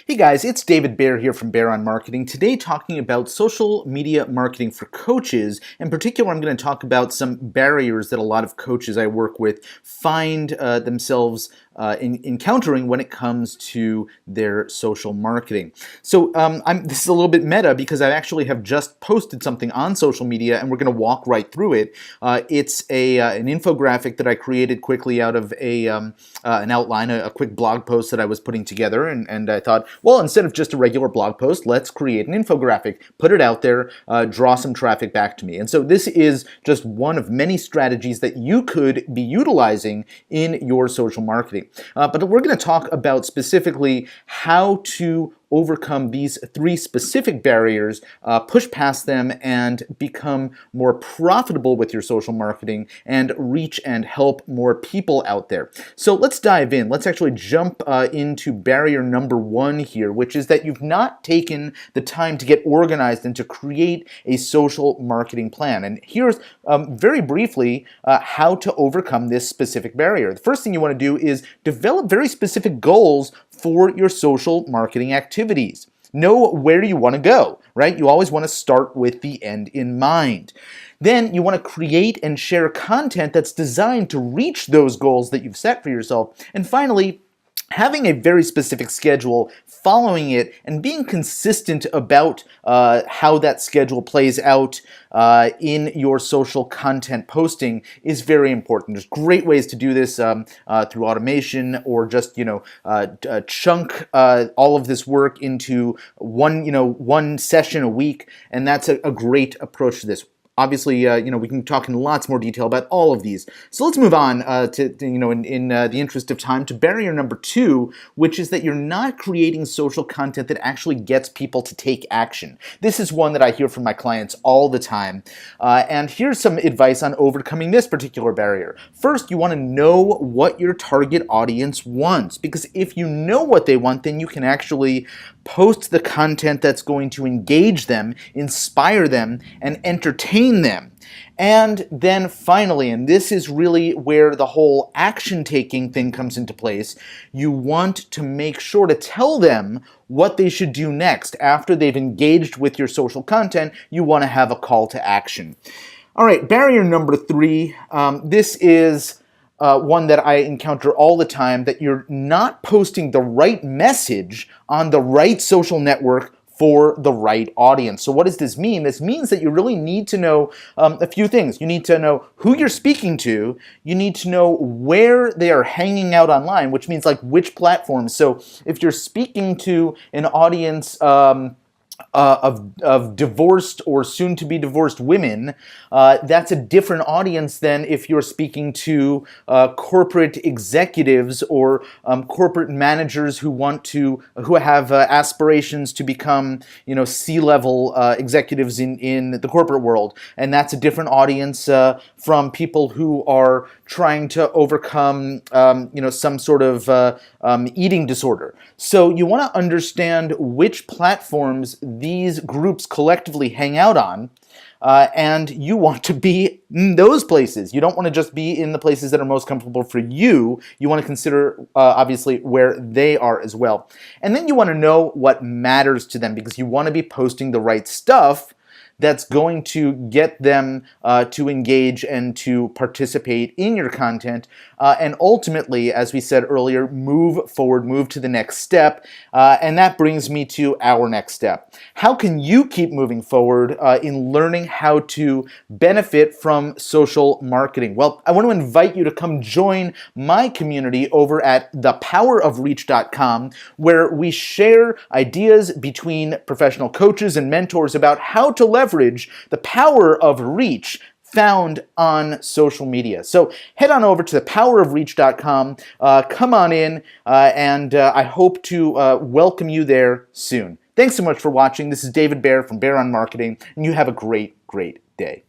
Hey guys, it's David Baer here from Baer on Marketing. Today talking about social media marketing for coaches. In particular, I'm going to talk about some barriers that a lot of coaches I work with find themselves encountering when it comes to their social marketing. So this is a little bit meta because I actually have just posted something on social media and we're going to walk right through it. It's an infographic that I created quickly out of an outline, a quick blog post that I was putting together, and I thought, well, instead of just a regular blog post, let's create an infographic, put it out there, draw some traffic back to me. And so this is just one of many strategies that you could be utilizing in your social marketing. But we're going to talk about specifically how to overcome these three specific barriers, push past them, and become more profitable with your social marketing and reach and help more people out there. So let's dive in. Let's actually jump into barrier number one here, which is that you've not taken the time to get organized and to create a social marketing plan. And here's very briefly how to overcome this specific barrier. The first thing you want to do is develop very specific goals for your social marketing activities. Know where you want to go, right? You always want to start with the end in mind. Then you want to create and share content that's designed to reach those goals that you've set for yourself. And finally, having a very specific schedule, following it, and being consistent about how that schedule plays out in your social content posting is very important. There's great ways to do this through automation, or just chunk all of this work into one session a week, and that's a great approach to this. Obviously, we can talk in lots more detail about all of these. So let's move on in the interest of time, to barrier number two, which is that you're not creating social content that actually gets people to take action. This is one that I hear from my clients all the time. And here's some advice on overcoming this particular barrier. First, you want to know what your target audience wants, because if you know what they want, then you can actually post the content that's going to engage them, inspire them, and entertain them. And then finally, and this is really where the whole action-taking thing comes into place, you want to make sure to tell them what they should do next. After they've engaged with your social content, you want to have a call to action. All right, barrier number three, this is one that I encounter all the time, that you're not posting the right message on the right social network for the right audience. So what does this mean? This means that you really need to know a few things. You need to know who you're speaking to. You need to know where they are hanging out online, which means like which platforms. So if you're speaking to an audience of divorced or soon-to-be divorced women, that's a different audience than if you're speaking to corporate executives or corporate managers who have aspirations to become C-level executives in the corporate world, and that's a different audience from people who are trying to overcome some sort of eating disorder. So you want to understand which platforms these groups collectively hang out on, and you want to be in those places. You don't want to just be in the places that are most comfortable for you. You want to consider, obviously, where they are as well. And then you want to know what matters to them, because you want to be posting the right stuff that's going to get them to engage and to participate in your content, and ultimately, as we said earlier, move forward, move to the next step, and that brings me to our next step. How can you keep moving forward in learning how to benefit from social marketing? Well, I want to invite you to come join my community over at thepowerofreach.com, where we share ideas between professional coaches and mentors about how to leverage the power of reach found on social media. So head on over to thepowerofreach.com, come on in, and I hope to welcome you there soon. Thanks so much for watching. This is David Baer from Baer on Marketing, and you have a great, great day.